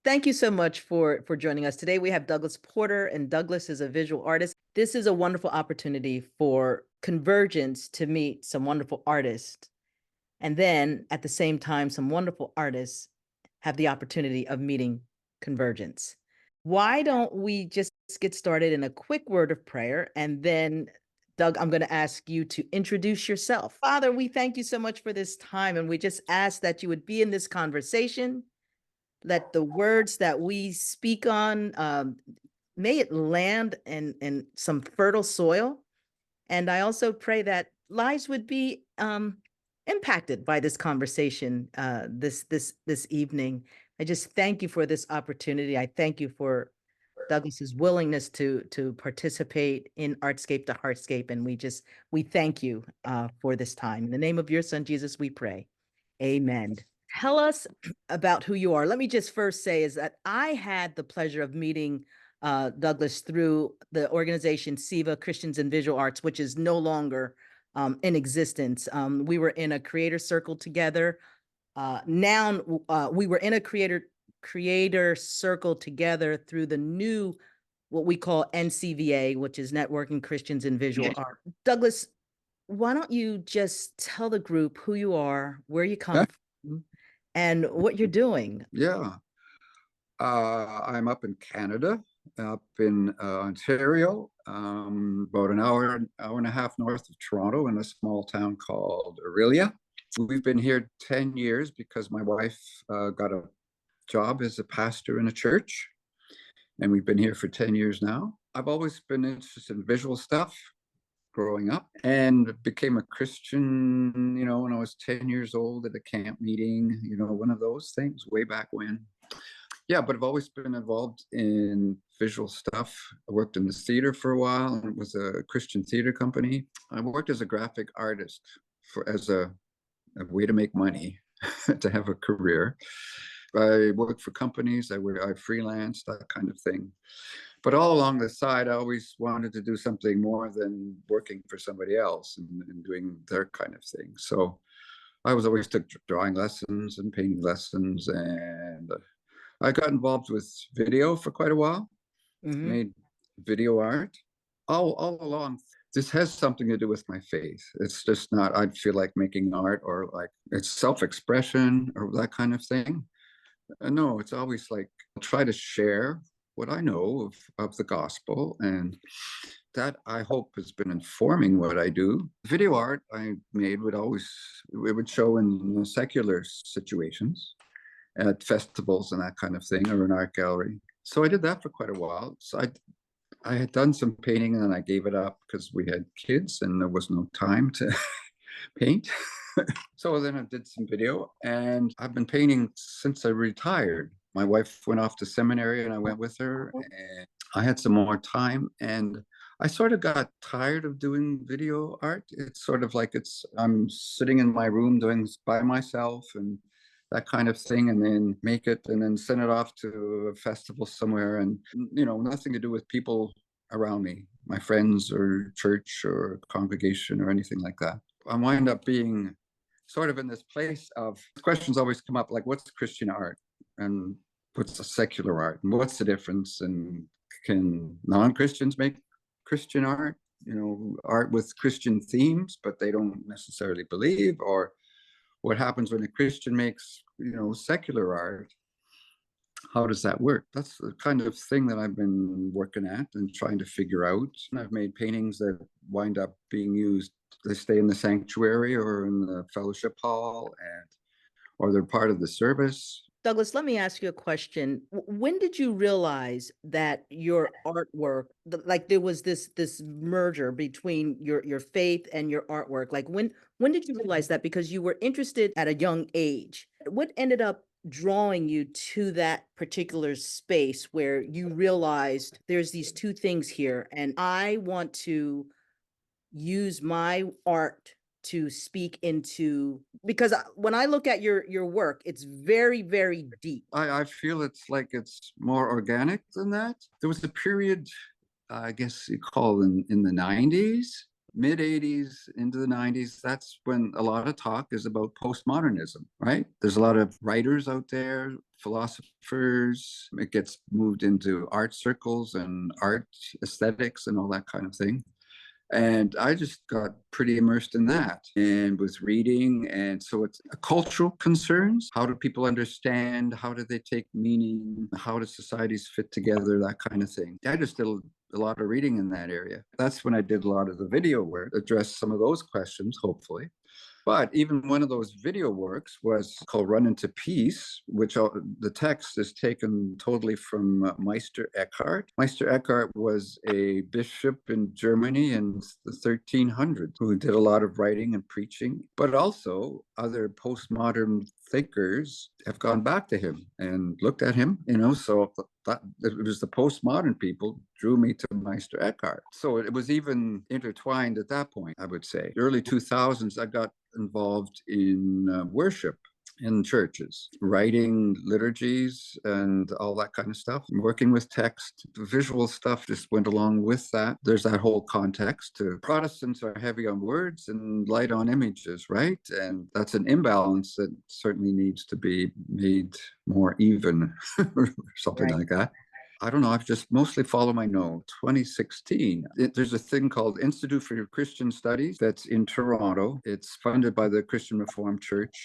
Thank you so much for joining us today. We have Douglas Porter, and Douglas is a visual artist. This is a wonderful opportunity for Convergence to meet some wonderful artists, and then at the same time, some wonderful artists have the opportunity of meeting Convergence. Why don't we just get started in a quick word of prayer, and then Doug, I'm going to ask you to introduce yourself. Father, we thank you so much for this time, and we just ask that you would be in this conversation. Let the words that we speak on, may it land in some fertile soil. And I also pray that lives would be impacted by this conversation this evening. I just thank you for this opportunity. I thank you for Douglas's willingness to participate in Artscape to Heartscape, and we thank you for this time. In the name of your son Jesus, we pray. Amen. Tell us about who you are. Let me just first say is that I had the pleasure of meeting Douglas through the organization SIVA Christians in Visual Arts, which is no longer in existence. We were in a creator circle together. Now we were in a creator circle together through the new what we call NCVA, which is Networking Christians in Visual Art. Douglas, why don't you just tell the group who you are, where you come from, and what you're doing? Yeah. I'm up in Canada, up in Ontario, about an hour and a half north of Toronto in a small town called Orillia. We've been here 10 years because my wife got a job as a pastor in a church, and we've been here for 10 years now. I've always been interested in visual stuff growing up and became a Christian, when I was 10 years old at a camp meeting, one of those things way back when. Yeah, but I've always been involved in visual stuff. I worked in the theater for a while, and it was a Christian theater company. I worked as a graphic artist as a way to make money, to have a career. I worked for companies, I freelanced, that kind of thing. But all along the side, I always wanted to do something more than working for somebody else and doing their kind of thing. So I always took drawing lessons and painting lessons, and I got involved with video for quite a while. Made video art all along. This has something to do with my faith. It's just not, I'd feel like making art or like it's self-expression or that kind of thing. No, it's always like try to share what I know of the gospel, and that I hope has been informing what I do. Video art I made it would show in secular situations at festivals and that kind of thing, or an art gallery. So I did that for quite a while. So I had done some painting and I gave it up because we had kids and there was no time to paint. So then I did some video, and I've been painting since I retired. My wife went off to seminary and I went with her, and I had some more time, and I sort of got tired of doing video art. It's sort of like I'm sitting in my room doing by myself and that kind of thing, and then make it and then send it off to a festival somewhere, and nothing to do with people around me, my friends or church or congregation or anything like that. I wind up being sort of in this place of questions always come up, like what's Christian art and what's a secular art and what's the difference, and can non-Christians make Christian art, art with Christian themes but they don't necessarily believe, or what happens when a Christian makes secular art? How does that work? That's the kind of thing that I've been working at and trying to figure out. And I've made paintings that wind up being used. They stay in the sanctuary or in the fellowship hall, or they're part of the service. Douglas, let me ask you a question. When did you realize that your artwork, like there was this merger between your faith and your artwork? Like when did you realize that? Because you were interested at a young age. What ended up drawing you to that particular space where you realized there's these two things here, and I want to use my art to speak into, because when I look at your work, it's very, very deep. I feel it's like it's more organic than that. There was a period, I guess you call in the 90s, mid 80s into the 90s, that's when a lot of talk is about postmodernism, right? There's a lot of writers out there, philosophers. It gets moved into art circles and art aesthetics and all that kind of thing. And I just got pretty immersed in that and was reading. And so it's cultural concerns. How do people understand? How do they take meaning? How do societies fit together? That kind of thing. I just did a lot of reading in that area. That's when I did a lot of the video work, addressed some of those questions, hopefully. But even one of those video works was called Run into Peace, which the text is taken totally from Meister Eckhart. Meister Eckhart was a bishop in Germany in the 1300s who did a lot of writing and preaching, but also other postmodern thinkers have gone back to him and looked at him, so that it was the postmodern people drew me to Meister Eckhart. So it was even intertwined at that point, I would say. Early 2000s, I got involved in worship in churches, writing liturgies and all that kind of stuff, working with text. The visual stuff just went along with that. There's that whole context to Protestants are heavy on words and light on images, right? And that's an imbalance that certainly needs to be made more even or something Right. like that. I don't know. I've just mostly followed my nose. 2016, there's a thing called Institute for Christian Studies that's in Toronto. It's funded by the Christian Reformed Church.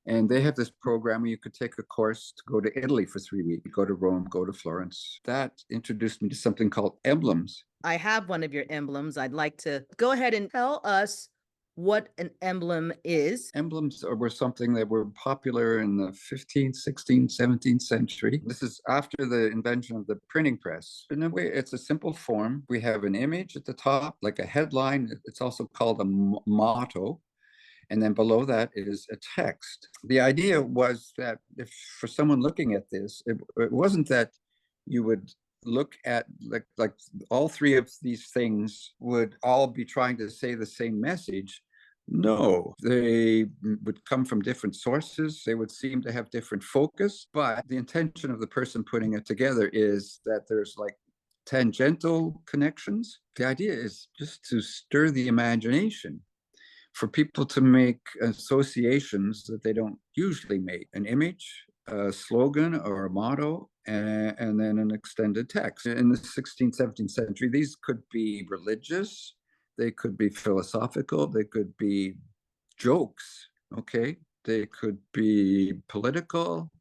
And they have this program where you could take a course to go to Italy for 3 weeks, go to Rome, go to Florence. That introduced me to something called emblems. I have one of your emblems. I'd like to go ahead and tell us what an emblem is. Emblems were something that were popular in the 15th, 16th, 17th century. This is after the invention of the printing press. In a way, it's a simple form. We have an image at the top, like a headline. It's also called a motto. And then below that is a text. The idea was that if for someone looking at this, it wasn't that you would look at like all three of these things would all be trying to say the same message. No, they would come from different sources. They would seem to have different focus, but the intention of the person putting it together is that there's like tangential connections. The idea is just to stir the imagination, for people to make associations that they don't usually make. An image, a slogan or a motto, and then an extended text. In the 16th, 17th century, these could be religious, they could be philosophical, they could be jokes, okay? They could be political,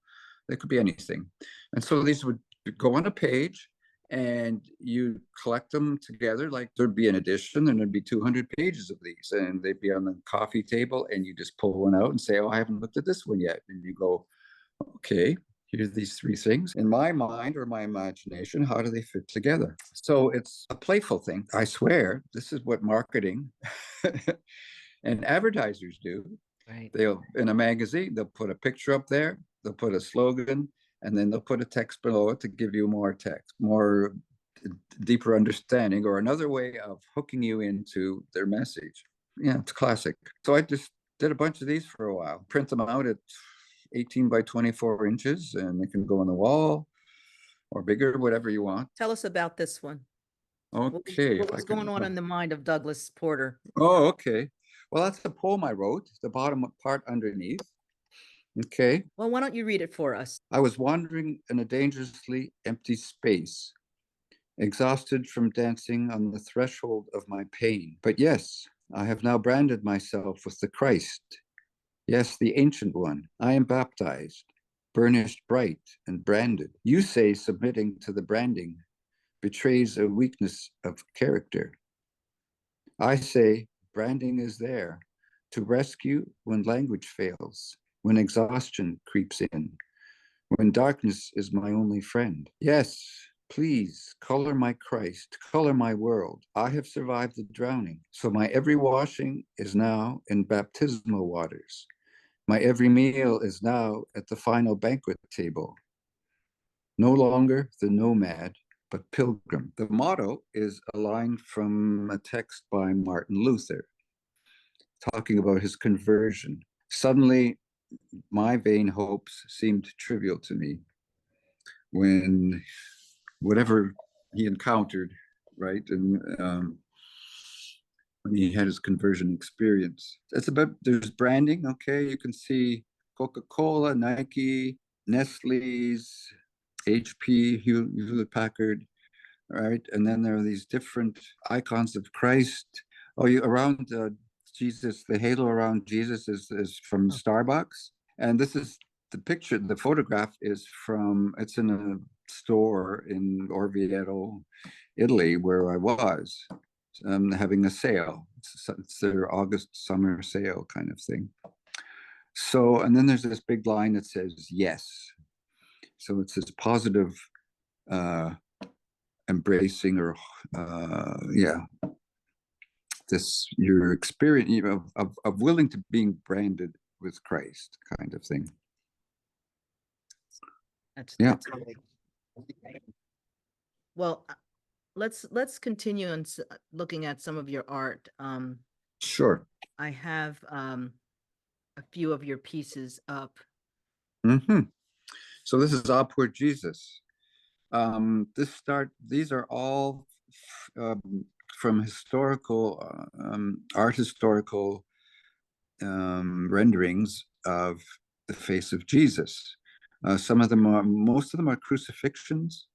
they could be anything. And so these would go on a page, and you collect them together. Like there'd be an edition and there'd be 200 pages of these, and they'd be on the coffee table, and you just pull one out and say, oh, I haven't looked at this one yet. And you go, okay, here's these three things. In my mind or my imagination, how do they fit together? So it's a playful thing. I swear, this is what marketing and advertisers do. Right. They'll, in a magazine, they'll put a picture up there, they'll put a slogan, and then they'll put a text below it to give you more text, more deeper understanding, or another way of hooking you into their message. Yeah, it's classic. So I just did a bunch of these for a while, print them out at 18 by 24 inches, and they can go on the wall or bigger, whatever you want. Tell us about this one. Okay, What was going on in the mind of Douglas Porter? Oh, okay. Well, that's the poem I wrote, the bottom part underneath. Okay. Well, why don't you read it for us? I was wandering in a dangerously empty space, exhausted from dancing on the threshold of my pain. But yes, I have now branded myself with the Christ. Yes, the ancient one. I am baptized, burnished bright and branded. You say submitting to the branding betrays a weakness of character. I say branding is there to rescue when language fails, when exhaustion creeps in, when darkness is my only friend. Yes, please color my Christ, color my world. I have survived the drowning, so my every washing is now in baptismal waters. My every meal is now at the final banquet table. No longer the nomad, but pilgrim. The motto is a line from a text by Martin Luther, talking about his conversion. Suddenly, my vain hopes seemed trivial to me when whatever he encountered, right? And when he had his conversion experience. It's about, there's branding, okay? You can see Coca-Cola, Nike, Nestle's, HP, Hewlett Packard, right? And then there are these different icons of Christ. Oh, you around Jesus, the halo around Jesus is from Starbucks. And this is the picture, the photograph is from, it's in a store in Orvieto, Italy, where I was, having a sale. It's their August summer sale kind of thing. So, and then there's this big line that says yes. So it's this positive embracing, or yeah, this your experience, you know, of willing to being branded with Christ kind of thing. That's great. Well, let's continue on looking at some of your art. Sure. I have a few of your pieces up. Mm-hmm. So this is Upward Jesus. These are all from historical, art historical renderings of the face of Jesus. Most of them are crucifixions.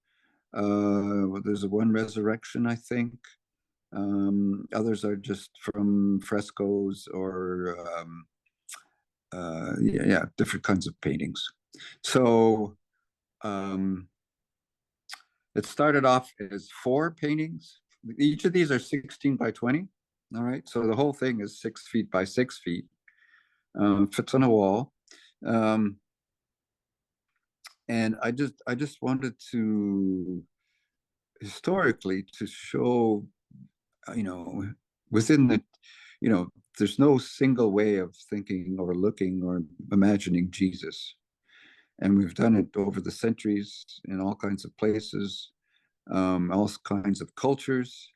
There's one resurrection, I think. Others are just from frescoes or yeah, different kinds of paintings. So it started off as 4 paintings. Each of these are 16 by 20. All right, so the whole thing is 6 feet by 6 feet. Fits on a wall. And I just wanted to historically to show, you know, within the, you know, there's no single way of thinking or looking or imagining Jesus. And we've done it over the centuries in all kinds of places, all kinds of cultures.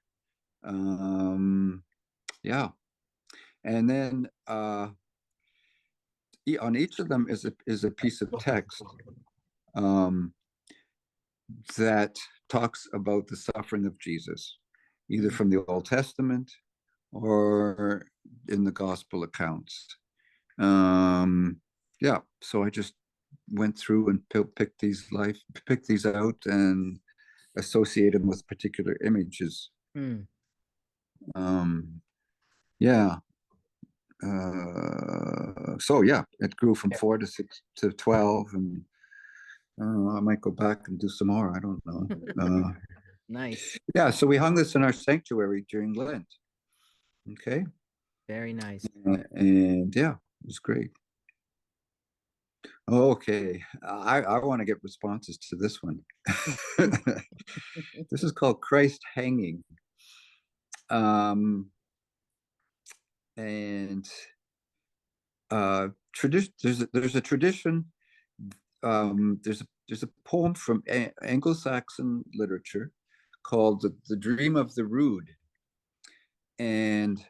Yeah. And then on each of them is a piece of text that talks about the suffering of Jesus, either from the Old Testament or in the gospel accounts. Yeah, so I just went through and picked these out and associated them with particular images. Yeah. So yeah, it grew from 4 to 6 to 12, and I don't know, I might go back and do some more. I don't know. Nice. Yeah, so we hung this in our sanctuary during Lent. Okay. Very nice. And yeah, it was great. Okay, I want to get responses to this one. This is called Christ Hanging. And tradition, there's a tradition, there's a poem from Anglo-Saxon literature called the Dream of the Rood. And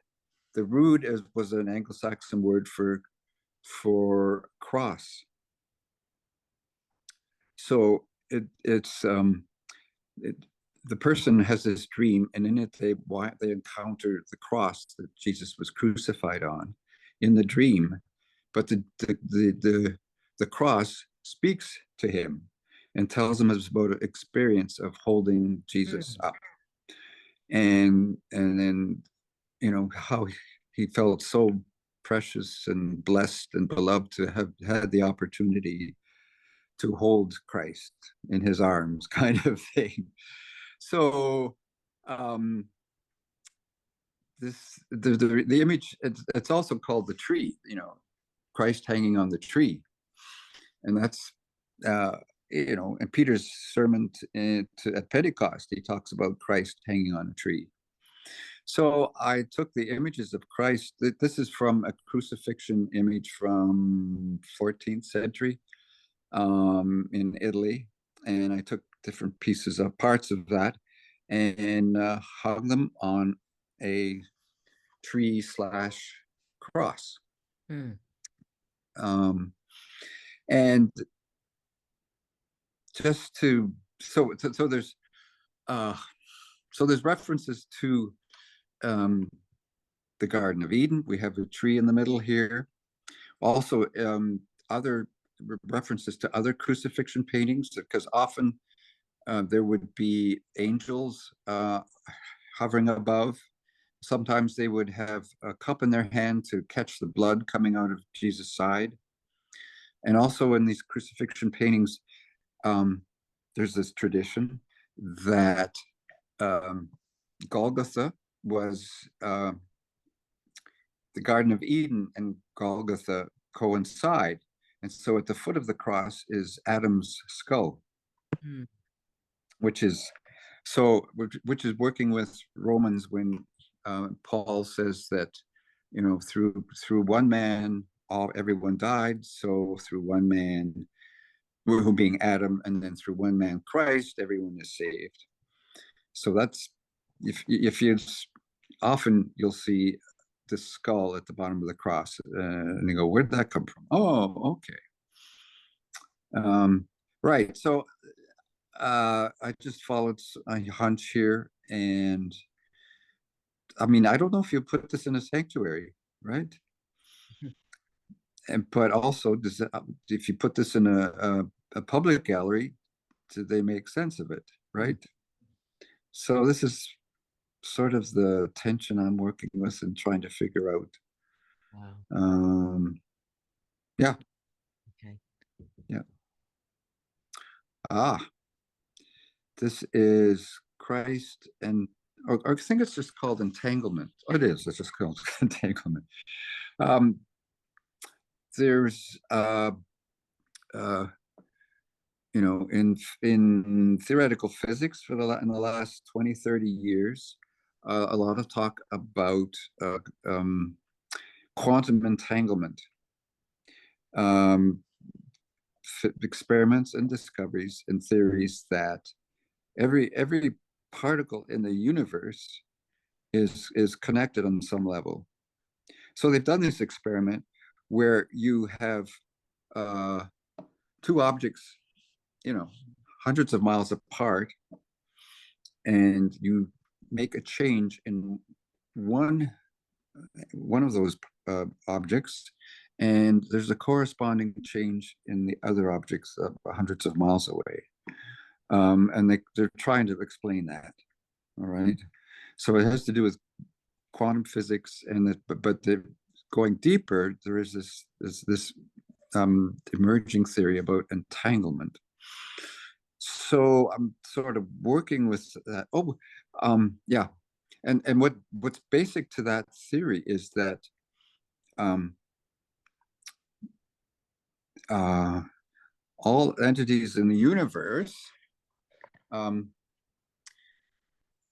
the rood was an Anglo-Saxon word for cross. So the person has this dream, and in it they encounter the cross that Jesus was crucified on in the dream, but the cross speaks to him and tells him about an experience of holding Jesus up, and then, you know, how he felt so precious and blessed and beloved to have had the opportunity to hold Christ in his arms, kind of thing. So the image, it's also called the tree, you know, Christ hanging on the tree. And that's you know, in Peter's sermon at Pentecost, he talks about Christ hanging on a tree. So I took the images of Christ. This is from a crucifixion image from 14th century in Italy, and I took different pieces of parts of that and hung them on a tree / cross. And just to so there's references to the Garden of Eden. We have a tree in the middle here. Also, other references to other crucifixion paintings, because often there would be angels hovering above. Sometimes they would have a cup in their hand to catch the blood coming out of Jesus' side. And also in these crucifixion paintings, there's this tradition that Golgotha was the Garden of Eden and Golgotha coincide. And so at the foot of the cross is Adam's skull, which is which is working with Romans when Paul says that, you know, through one man everyone died, so through one man, who being Adam, and then through one man Christ everyone is saved. So that's, if you often you'll see the skull at the bottom of the cross, and you go, where'd that come from? Oh, okay. Right. So I just followed a hunch here, and I mean, I don't know if you put this in a sanctuary, right? And but also, does that, if you put this in a public gallery, do they make sense of it, right? So this is sort of the tension I'm working with and trying to figure out. Wow. Yeah. Okay. Yeah. This is Christ and, or I think it's just called entanglement. Oh, it is. It's just called entanglement. There's you know, in theoretical physics for in the last 20, 30 years, a lot of talk about quantum entanglement. Experiments and discoveries and theories that every particle in the universe is connected on some level. So they've done this experiment where you have two objects, you know, hundreds of miles apart, and you make a change in one of those objects, and there's a corresponding change in the other objects hundreds of miles away. And they're trying to explain that. All right. So it has to do with quantum physics, and that, but they're going deeper. There is this emerging theory about entanglement. So I'm sort of working with that. Yeah. And what's basic to that theory is that all entities in the universe,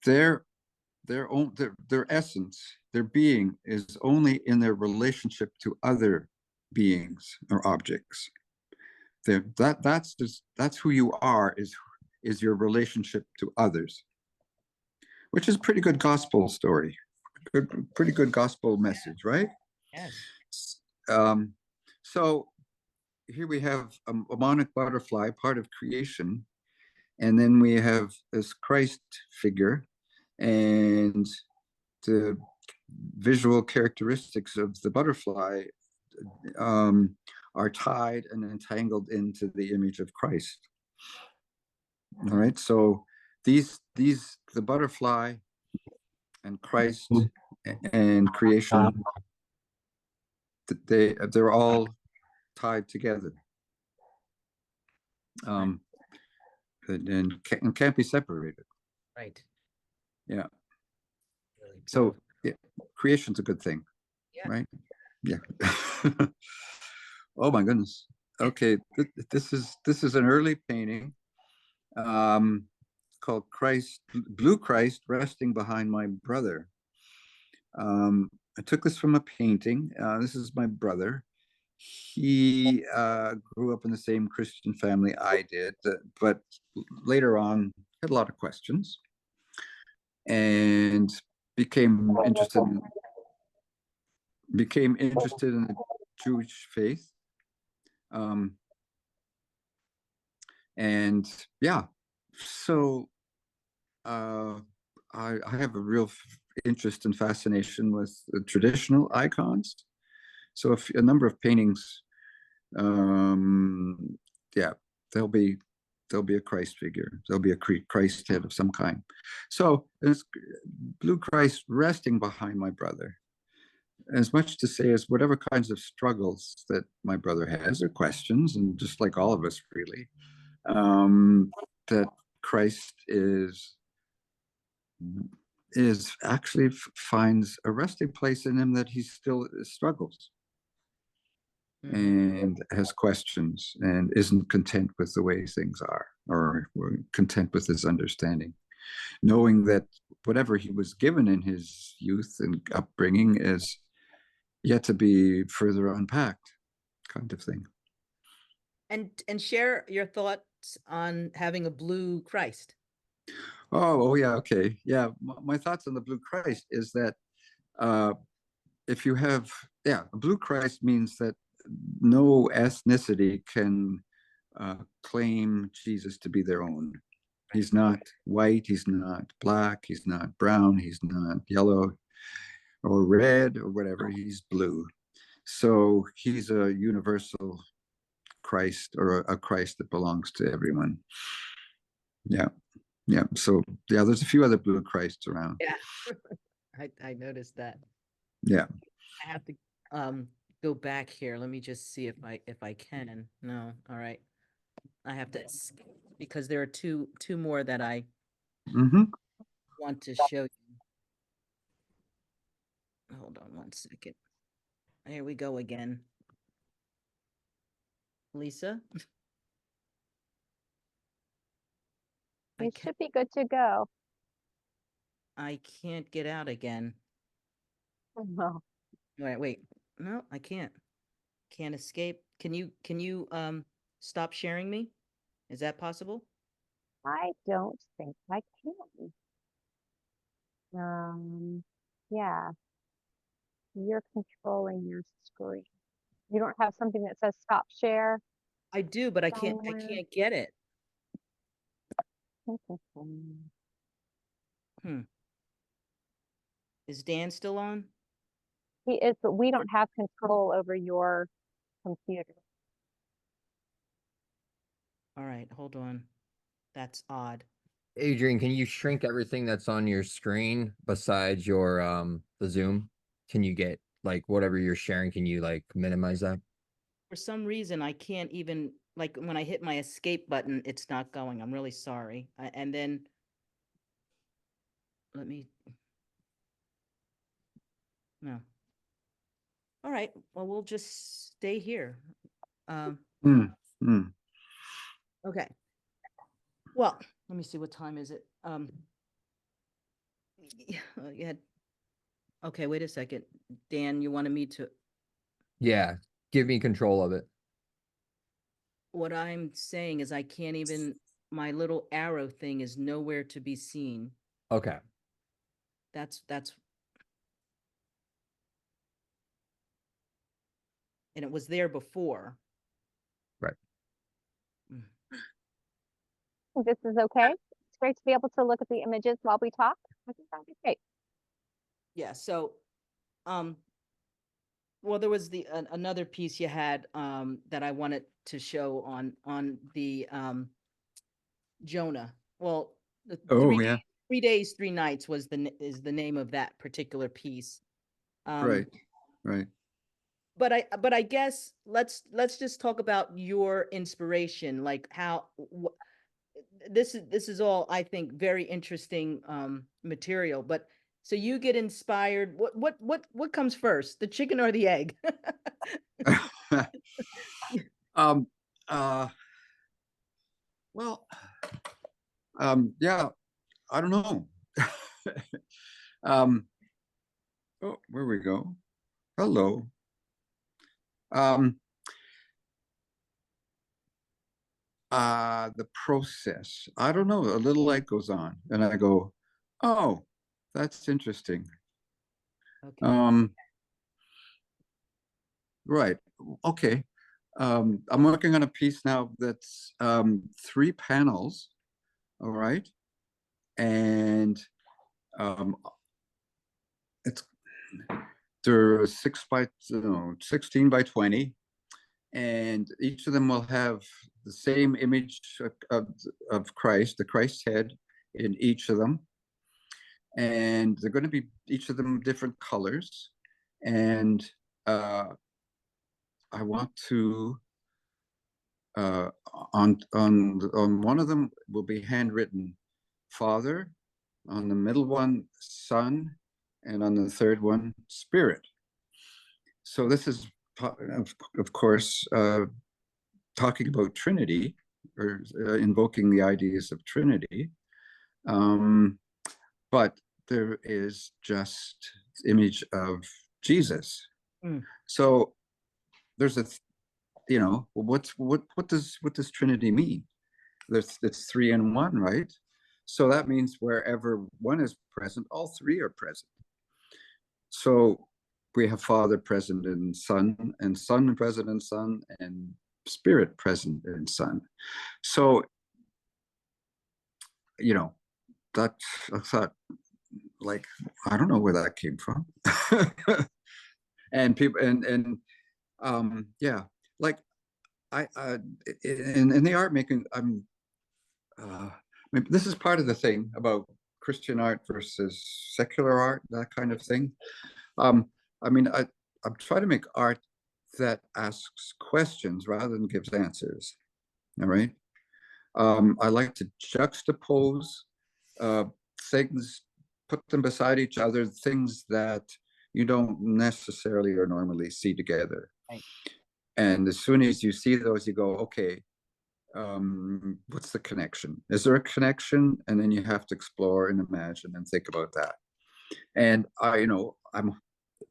their essence, their being is only in their relationship to other beings or objects. That's who you are, is your relationship to others, which is a pretty good gospel story, pretty good gospel message, right? Yes. So here we have a monarch butterfly, part of creation, and then we have this Christ figure, and the visual characteristics of the butterfly are tied and entangled into the image of Christ. All right, so the butterfly and Christ and creation, they're all tied together, and can't be separated. Right. Yeah. Really So yeah, creation's a good thing, right? Yeah. Oh my goodness. Okay, this is an early painting called Christ, Blue Christ Resting Behind My Brother. I took this from a painting. This is my brother. He grew up in the same Christian family I did, but later on had a lot of questions and became interested in the Jewish faith. And yeah, so I have a real interest and fascination with the traditional icons. So if a number of paintings, yeah, there'll be a Christ figure. There'll be a Christ head of some kind. So there's blue Christ resting behind my brother. As much to say as whatever kinds of struggles that my brother has or questions, and just like all of us really, that Christ is actually finds a resting place in him, that he still struggles and has questions and isn't content with the way things are, or content with his understanding, knowing that whatever he was given in his youth and upbringing is yet to be further unpacked, kind of thing. And share your thoughts on having a blue Christ. Oh yeah, okay. Yeah, my thoughts on the blue Christ is that if you have, yeah, a blue Christ means that no ethnicity can claim Jesus to be their own. He's not white, he's not black, he's not brown, he's not yellow or red or whatever, he's blue. So he's a universal Christ, or a Christ that belongs to everyone. Yeah. Yeah. So yeah, there's a few other blue Christs around. Yeah. I noticed that. Yeah. I have to go back here. Let me just see if I can. No, all right. I have to because there are two more that I Mm-hmm. want to show you. Hold on one second. Here we go again. Lisa? You should be good to go. I can't get out again. No, Wait. No, I can't. Can't escape. Can you stop sharing me? Is that possible? I don't think I can. Yeah, you're controlling your screen. You don't have something that says stop share I do, but I can't somewhere? get it. Hmm. Hmm. Is Dan still on? He is, but we don't have control over your computer. All right, hold on. That's odd. Adrian, can you shrink everything that's on your screen besides your the Zoom? Can you get like whatever you're sharing, can you like minimize that? For some reason, I can't even, like, when I hit my escape button, it's not going. I'm really sorry. And then, let me, no. All right, well, we'll just stay here. Okay. Well, let me see, what time is it? You had, okay, wait a second. Dan, you wanted me to, Yeah, give me control of it. what I'm saying is I can't even, my little arrow thing is nowhere to be seen. Okay. That's, and it was there before. Right. This is okay. It's great to be able to look at the images while we talk. I think that'll be great. Yeah, so, well, there was the another piece you had that I wanted to show on the Jonah. Well, the Oh yeah. 3 days, 3 nights was is the name of that particular piece. Right. Right. But I guess let's just talk about your inspiration, like how this is all, I think, very interesting material. But so you get inspired. What comes first, the chicken or the egg? um. Uh. Well. Yeah. I don't know. um. Oh, where we go. Hello. Um. The process. I don't know. A little light goes on, and I go, "Oh, that's interesting." Okay. Right. Okay. I'm working on a piece now that's 3 panels. All right. And um, they're 16 by 20, and each of them will have the same image of Christ, the Christ's head in each of them. And they're going to be each of them different colors. And I want to on one of them will be handwritten Father, on the middle one Son, and on the third one Spirit. So this is of course talking about Trinity, or invoking the ideas of Trinity, but there is just image of Jesus. So there's a what does Trinity mean? It's three in one, right? So that means wherever one is present, all three are present. So we have Father present in Son, and Son present in Son, and Spirit present in Son. So that, I thought, like, I don't know where that came from. And people yeah, like I in the art making, maybe this is part of the thing about Christian art versus secular art, that kind of thing. I mean, I'm trying to make art that asks questions rather than gives answers. All right. I like to juxtapose things, put them beside each other, things that you don't necessarily or normally see together. Right. And as soon as you see those, you go, okay, what's the connection? Is there a connection? And then you have to explore and imagine and think about that. And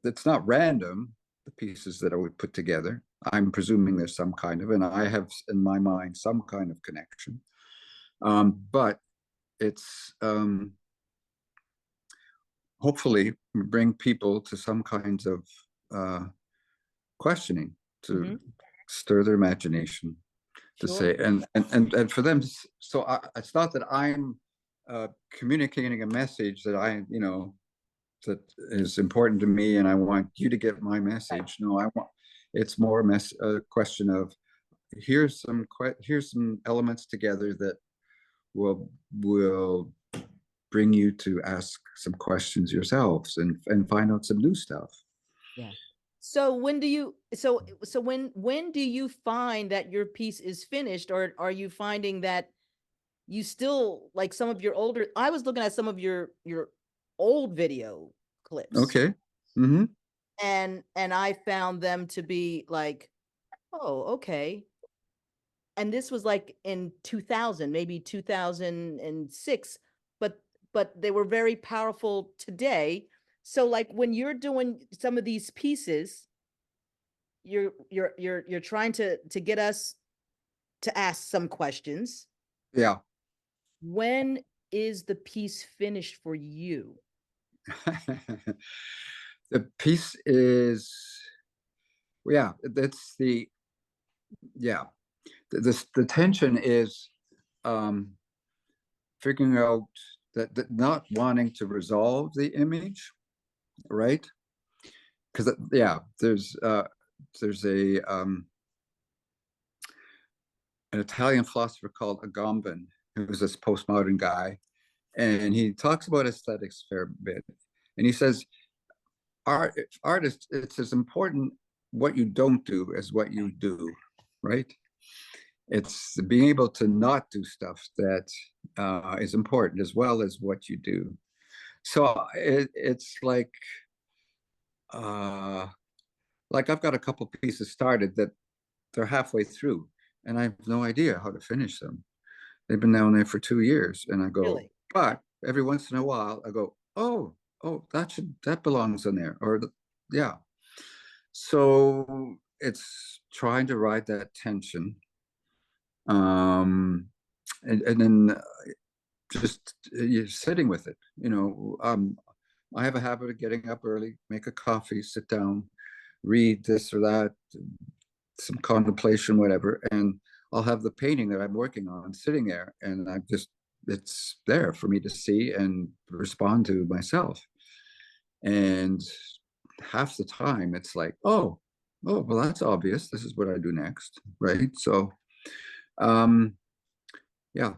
it's not random, the pieces that I would put together. I'm presuming there's some kind of, and I have in my mind some kind of connection. But it's hopefully bring people to some kinds of questioning, to stir their imagination, to say, and for them. So it's not that I'm communicating a message that that is important to me and I want you to get my message. No, it's more a question of, here's some elements together that will bring you to ask some questions yourselves and find out some new stuff. Yeah. So when do you when do you find that your piece is finished, or are you finding that you still, like, some of your older, I was looking at some of your old video clips. Okay. And I found them to be like, oh, okay. And this was like in 2000, maybe 2006, but they were very powerful today. So, like, when you're doing some of these pieces, you're trying to get us to ask some questions. Yeah. When is the piece finished for you? The piece is, that's the tension is figuring out that not wanting to resolve the image, right? Because there's an Italian philosopher called Agamben, who's this postmodern guy, and he talks about aesthetics a fair bit, and he says artists, it's as important what you don't do as what you do, right? It's being able to not do stuff that is important as well as what you do. So it's like I've got a couple pieces started that they're halfway through, and I have no idea how to finish them. They've been down there for 2 years, and I go, Really? but every once in a while I go, oh, that belongs in there, or yeah. So it's trying to ride that tension, and then just you're sitting with it. I have a habit of getting up early, make a coffee, sit down, read this or that, some contemplation, whatever, and I'll have the painting that I'm working on sitting there, and it's there for me to see and respond to myself. And half the time it's like, oh, well, that's obvious. This is what I do next, right? So, um, yeah,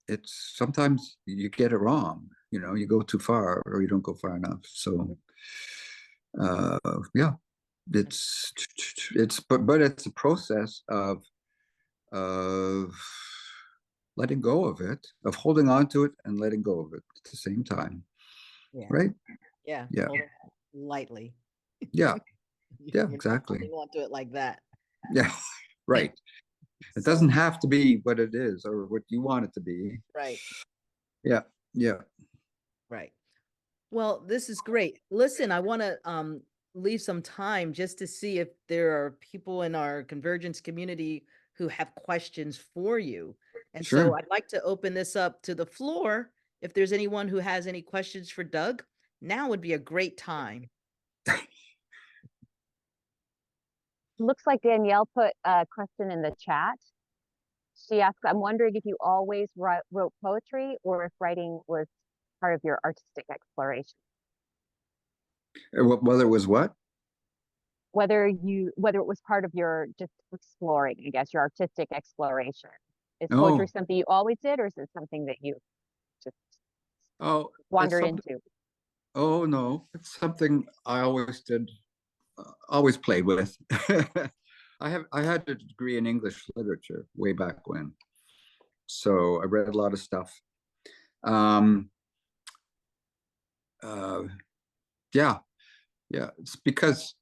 it's sometimes you get it wrong. You go too far or you don't go far enough. So, yeah, but it's a process of letting go of it, of holding on to it and letting go of it at the same time, Yeah. right? Yeah. Yeah. Hold it lightly. Yeah, You're not exactly. holding on to it like that. Yeah, right. It So, doesn't have to be what it is or what you want it to be. right. Yeah, yeah. Right. Well, this is great. Listen, I want to leave some time just to see if there are people in our Convergence community who have questions for you. And so Sure. I'd like to open this up to the floor. If there's anyone who has any questions for Doug, now would be a great time. Looks like Danielle put a question in the chat. She asked, I'm wondering if you always wrote poetry or if writing was part of your artistic exploration. Whether it was what? Whether it was part of your just exploring, I guess, your artistic exploration. Is poetry Oh, something you always did, or is it something that you just oh, wandered into? oh no, it's something I always did, always played with. I had a degree in English literature way back when, so I read a lot of stuff. Um, uh, yeah, yeah. It's because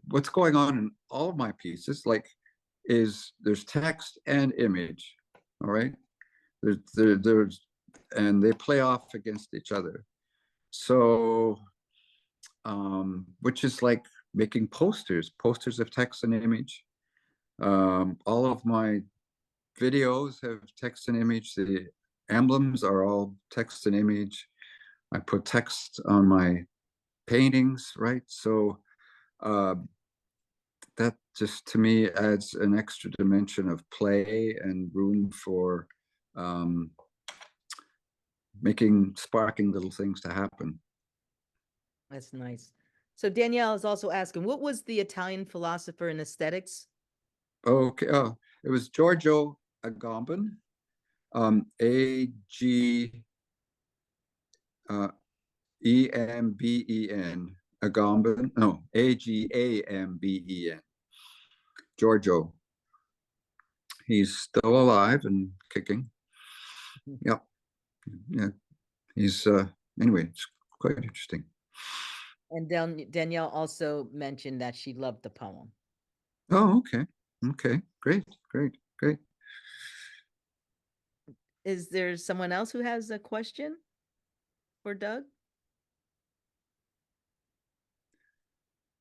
what's going on in all of my pieces, like, is there's text and image. All right, there's and they play off against each other. So, which is like making posters of text and image. All of my videos have text and image. The emblems are all text and image. I put text on my paintings, right? So that just to me adds an extra dimension of play and room for um, sparking little things to happen. That's nice. So Danielle is also asking, what was the Italian philosopher in aesthetics? Okay, it was Giorgio Agamben, A-G E-M-B-E-N, Agamben, no, A-G-A-M-B-E-N, Giorgio. He's still alive and kicking. Yep. Yeah. He's anyway, it's quite interesting. And Danielle also mentioned that she loved the poem. Oh, okay. Okay. Great. Is there someone else who has a question for Doug?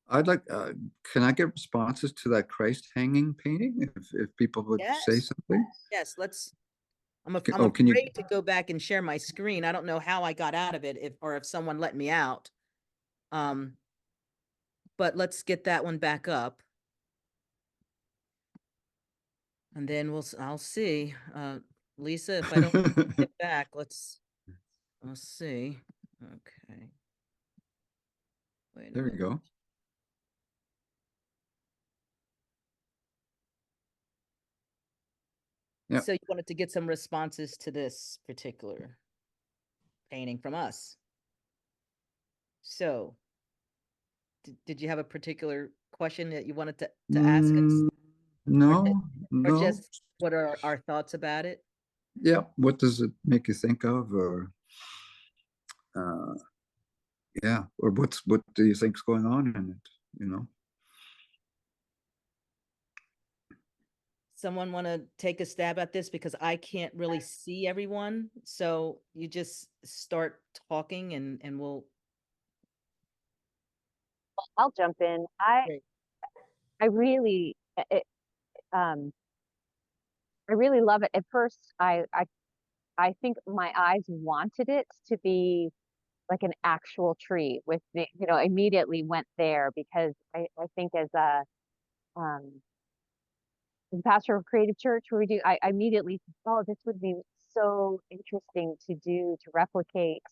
I'd like, can I get responses to that Christ hanging painting if people would say Yes. something? Yes, I'm Can you? afraid to go back and share my screen. I don't know how I got out of it if someone let me out. But let's get that one back up. And then I'll see. Lisa, if I don't get back, let's see. Okay. Wait a There we minute. go. Yeah. So you wanted to get some responses to this particular painting from us. So did you have a particular question that you wanted to ask us? No, Or no. just what are our thoughts about it? Yeah. What does it make you think of, or yeah, or what do you think's going on in it? Someone want to take a stab at this, because I can't really see everyone. So you just start talking and we'll. I'll jump in. Great. I really um I really love it. At first, I think my eyes wanted it to be like an actual tree with the, immediately went there because I think as a um as a pastor of Creative Church where we do, I immediately thought, oh, this would be so interesting to do, to replicate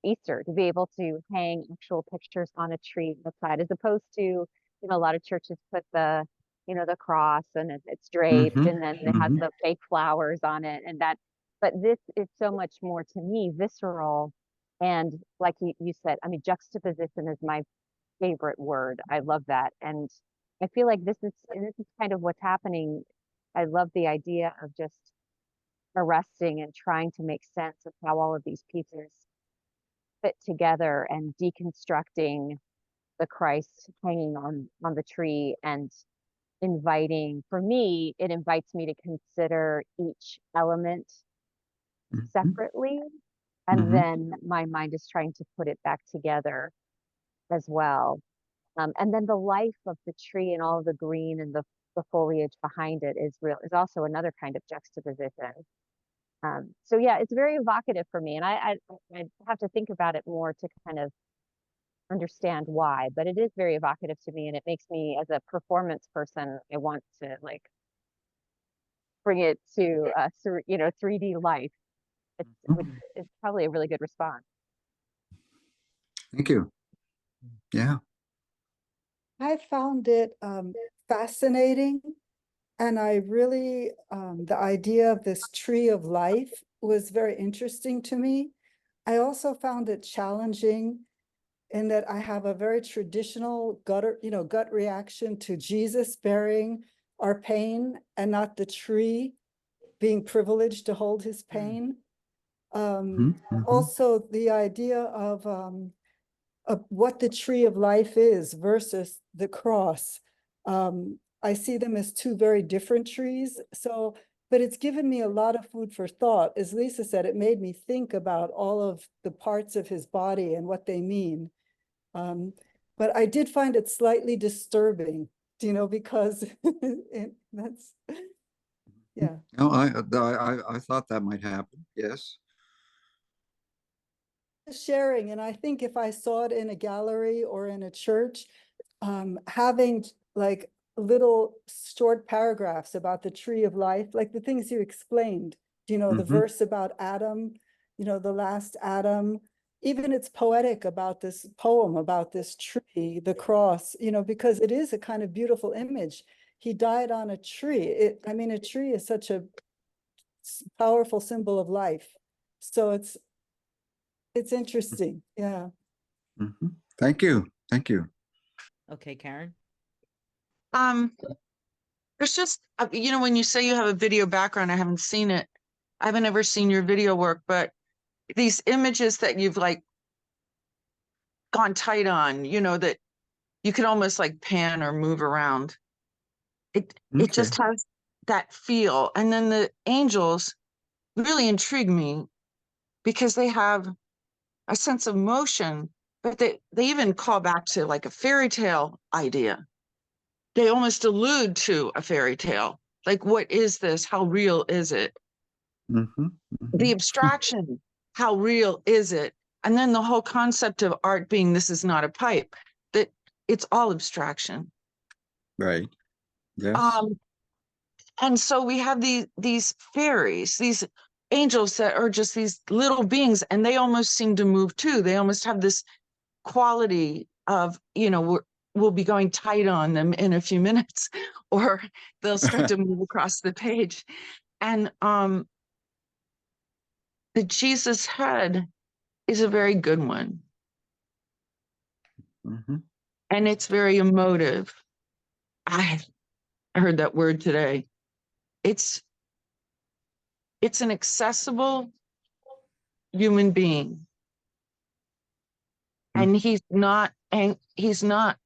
Easter, to be able to hang actual pictures on a tree outside, as opposed to, you know, a lot of churches put the, you know, the cross and it's draped Mhm, and then it has mhm. the fake flowers on it and that, but this is so much more to me visceral. And like you said, I mean, juxtaposition is my favorite word. I love that. And I feel like this is kind of what's happening. I love the idea of just arresting and trying to make sense of how all of these pieces fit together and deconstructing the Christ hanging on the tree and inviting, for me, it invites me to consider each element Mhm, separately. And mhm. then my mind is trying to put it back together as well. And then the life of the tree and all of the green and the foliage behind it is also another kind of juxtaposition. So yeah, it's very evocative for me, and I have to think about it more to kind of understand why, but it is very evocative to me, and it makes me, as a performance person, I want to like bring it to you know, 3D life. Which Mhm. is probably a really good response. Thank you. Yeah. I found it fascinating. And I really, the idea of this tree of life was very interesting to me. I also found it challenging in that I have a very traditional gut reaction to Jesus bearing our pain and not the tree being privileged to hold his pain. Mhm, mhm. Also, the idea of what the tree of life is versus the cross. I see them as two very different trees. So, but it's given me a lot of food for thought. As Lisa said, it made me think about all of the parts of his body and what they mean. But I did find it slightly disturbing, you know, because that's, yeah. No, I thought that might happen. Yes. Sharing, and I think if I saw it in a gallery or in a church, having like little short paragraphs about the tree of life, like the things you explained, you know, the Mhm. verse about Adam, you know, the last Adam, even it's poetic about this poem, about this tree, the cross, you know, because it is a kind of beautiful image. He died on a tree. I mean, a tree is such a powerful symbol of life. So it's interesting. Yeah. Mhm. Thank you. Thank you. Okay, Karen. Um, there's just, you know, when you say you have a video background, I haven't seen it. I haven't ever seen your video work, but these images that you've like gone tight on, you know, that you can almost like pan or move around. It Okay. just has that feel. And then the angels really intrigue me because they have a sense of motion, but they even call back to like a fairy tale idea. They almost allude to a fairy tale. Like, what is this? How real is it? Mhm, The mhm. abstraction, how real is it? And then the whole concept of art being this is not a pipe, that it's all abstraction. Right. Yes. Um, and so we have these fairies, these angels that are just these little beings, and they almost seem to move too. They almost have this quality of, you know, we'll be going tight on them in a few minutes, or they'll start to move across the page. And the Jesus head is a very good one. Mhm. And it's very emotive. I heard that word today. It's an accessible human being. Mm. And he's not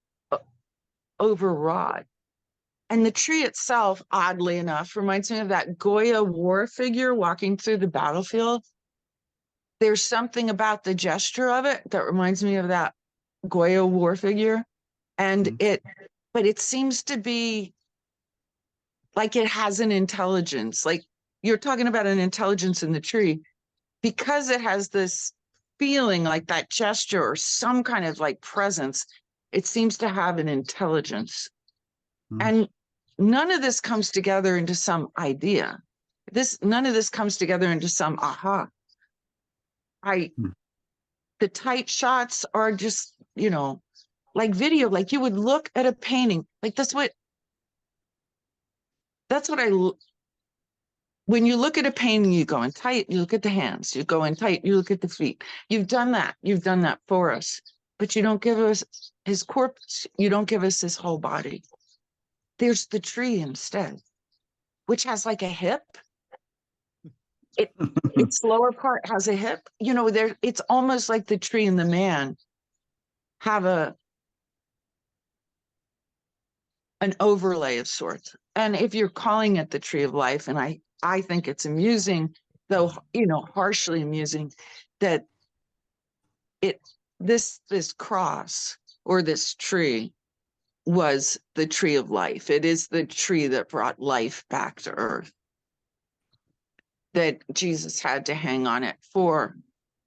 overwrought. And the tree itself, oddly enough, reminds me of that Goya war figure walking through the battlefield. There's something about the gesture of it that reminds me of that Goya war figure. And Mm. but it seems to be like it has an intelligence. Like you're talking about an intelligence in the tree because it has this feeling like that gesture or some kind of like presence. It seems to have an intelligence. Mm. And none of this comes together into some idea. None of this comes together into some aha. I Mm. the tight shots are just, you know, like video, like you would look at a painting, like that's what when you look at a painting, you go in tight, you look at the hands, you go in tight, you look at the feet. You've done that for us, but you don't give us his corpse. You don't give us his whole body. There's the tree instead, which has like a hip. Its lower part has a hip. You know, it's almost like the tree and the man have an overlay of sorts. And if you're calling it the tree of life, and I think it's amusing, though, you know, harshly amusing, that this cross or this tree was the tree of life. It is the tree that brought life back to earth, that Jesus had to hang on it for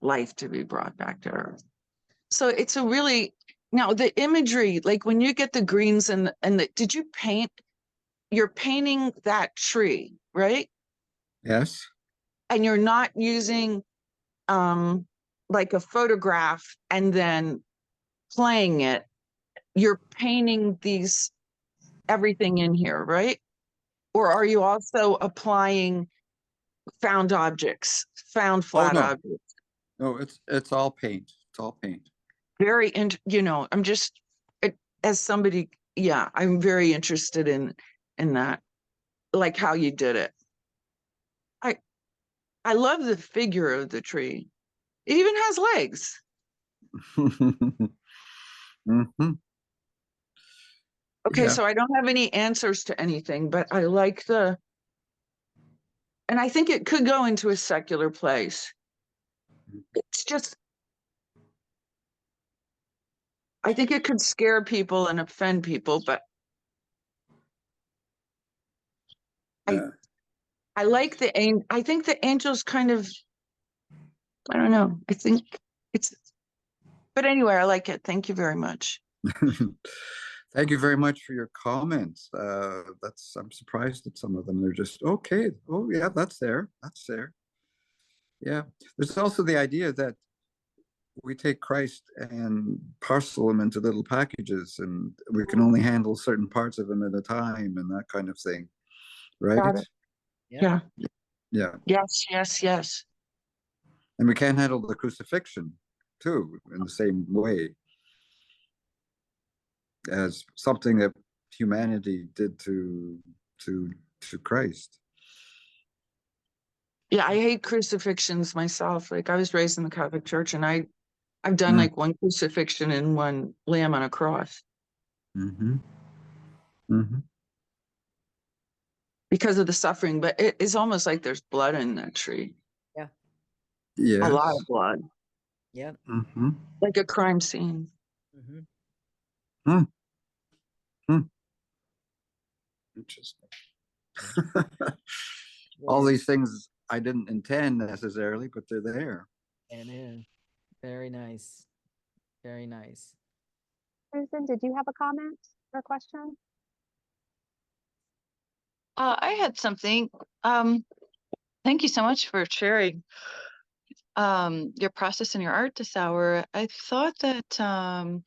life to be brought back to earth. So it's a really, now the imagery, like when you get the greens and did you paint, you're painting that tree, right? Yes. And you're not using like a photograph and then playing it. You're painting everything in here, right? Or are you also applying found objects, found flat no. objects? No, it's all paint. It's all paint. You know, I'm just, as somebody, yeah, I'm very interested in that, like how you did it. I love the figure of the tree. It even has legs. Mm-hmm. Okay, Yeah. so I don't have any answers to anything, but I like and I think it could go into a secular place. It's just, I think it could scare people and offend people, but Yeah. I like I think the angels kind of, I don't know. I think but anyway, I like it. Thank you very much. Thank you very much for your comments. I'm surprised at some of them. They're just, okay. Oh yeah, that's there. That's there. Yeah. There's also the idea that we take Christ and parcel him into little packages, and we can only handle certain parts of him at a time, and that kind of thing. Right? Got it. Yeah. Yeah. Yeah. Yes. And we can't handle the crucifixion too in the same way as something that humanity did to Christ. Yeah, I hate crucifixions myself. Like I was raised in the Catholic Church, and I've done like one crucifixion and one lamb on a cross. Mm-hmm. Mm-hmm. Because of the suffering, but it is almost like there's blood in that tree. Yeah. Yes. A lot of blood. Yeah. Mm-hmm. Like a crime scene. Mm-hmm. Interesting. All these things I didn't intend necessarily, but they're there. It is. Very nice. Very nice. Susan, did you have a comment or question? I had something. Thank you so much for sharing your process and your art this hour. I thought that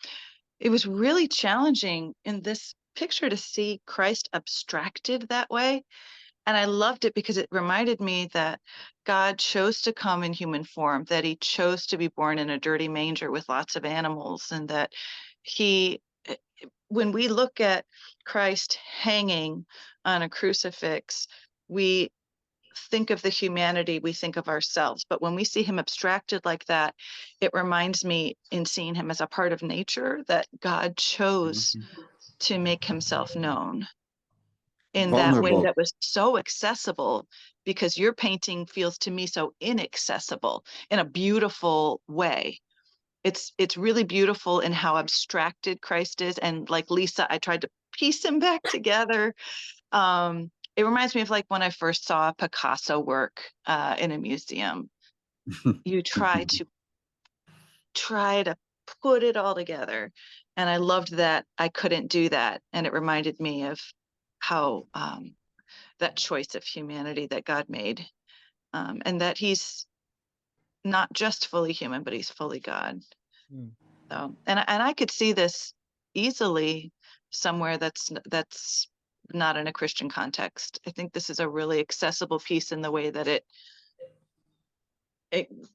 it was really challenging in this picture to see Christ abstracted that way. And I loved it because it reminded me that God chose to come in human form, that he chose to be born in a dirty manger with lots of animals, and that when we look at Christ hanging on a crucifix, we think of the humanity, we think of ourselves. But when we see him abstracted like that, it reminds me, in seeing him as a part of nature, that God chose to make himself known in that way that was so accessible, because your painting feels to me so inaccessible in a beautiful way. It's really beautiful in how abstracted Christ is. And like Lisa, I tried to piece him back together. It reminds me of like when I first saw Picasso work in a museum. You try to put it all together. And I loved that I couldn't do that. And it reminded me of how that choice of humanity that God made, and that he's not just fully human, but he's fully God. Mm. So, and I could see this easily somewhere that's not in a Christian context. I think this is a really accessible piece in the way that it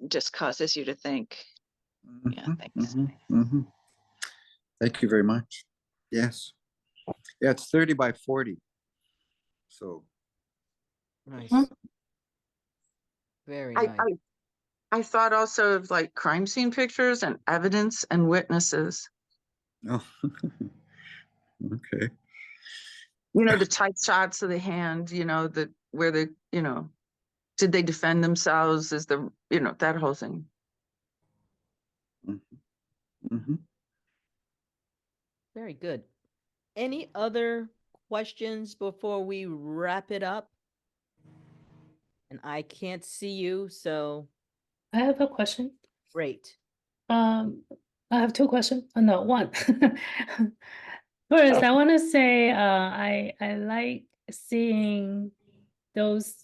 just causes you to think. Yeah, Mhm, thanks. mhm, mhm. Thank you very much. Yes. Yeah, it's 30 by 40. So, Nice. Mhm. Very I, nice. I thought also of like crime scene pictures and evidence and witnesses. oh, okay. You know, the tight shots of the hand, you know, the where they, you know, did they defend themselves? Is the, you know, that whole thing. Mm-hmm. Very good. Any other questions before we wrap it up? And I can't see you, so I have a question. great. I have two questions. No, one. First, I want to say I like seeing those,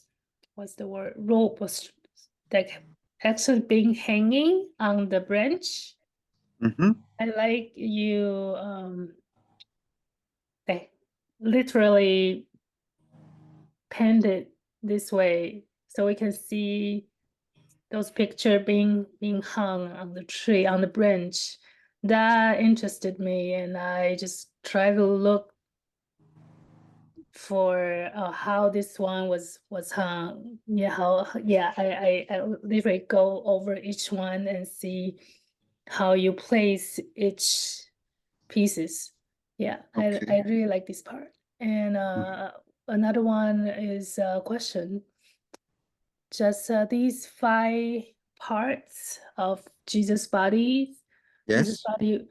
what's the word, ropes that actually being hanging on the branch. Mm-hmm. I like you like literally pinned it this way so we can see those picture being hung on the tree, on the branch. That interested me, and I just try to look for how this one was hung. Yeah, how, yeah, I literally go over each one and see how you place each pieces. Yeah, I Okay. really like this part. And another one is a question. Just these 5 parts of Jesus' body, Jesus' Yes. body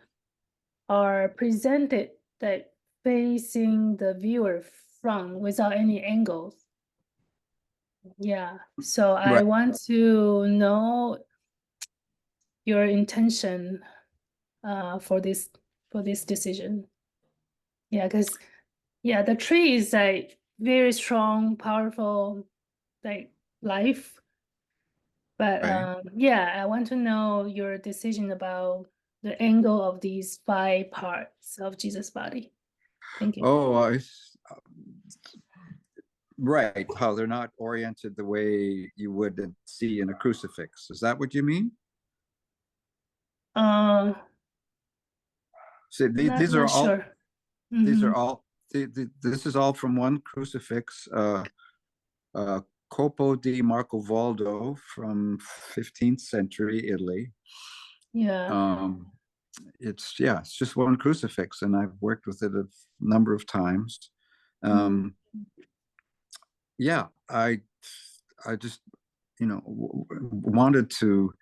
are presented that facing the viewer from without any angles. Yeah, so I Right. want to know your intention for this decision. Yeah, because yeah, the tree is like very strong, powerful, like life. But Right. yeah, I want to know your decision about the angle of these 5 parts of Jesus' body. Thank you. Oh, right. How they're not oriented the way you would see in a crucifix. Is that what you mean? Uh, See, these are not all. sure. These are Mhm. all. This is all from one crucifix. Copo di Marcovaldo from 15th century Italy. Yeah. It's just one crucifix, and I've worked with it a number of times. Mm. Yeah, I just wanted to.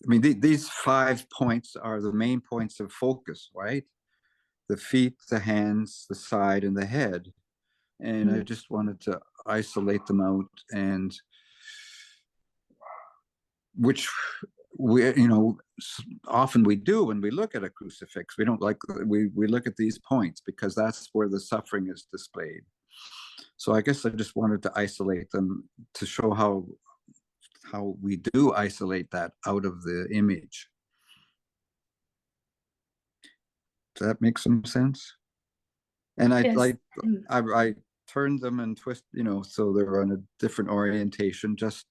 I mean, these 5 points are the main points of focus, right? The feet, the hands, the side, and the head. And I just wanted to isolate them out, and which often we do when we look at a crucifix. We don't like we look at these points because that's where the suffering is displayed. So I guess I just wanted to isolate them to show how we do isolate that out of the image. Does that make some sense? And Yes. I turned them and twist, so they're on a different orientation, just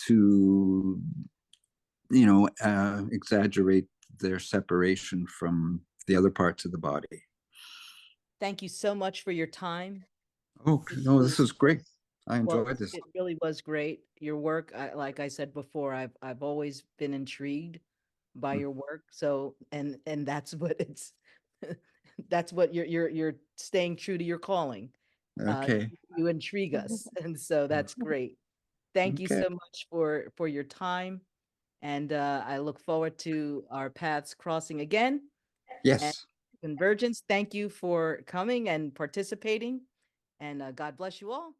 to exaggerate their separation from the other parts of the body. Thank you so much for your time. Oh This no, this was, is great. I well, enjoyed this. it really was great. Your work, like I said before, I've always been intrigued by your work. So, and that's what it's, that's what you're staying true to your calling. Okay. You intrigue us, and so that's great. Thank you Okay. so much for your time, and I look forward to our paths crossing again. And Yes. Convergence, thank you for coming and participating, and God bless you all.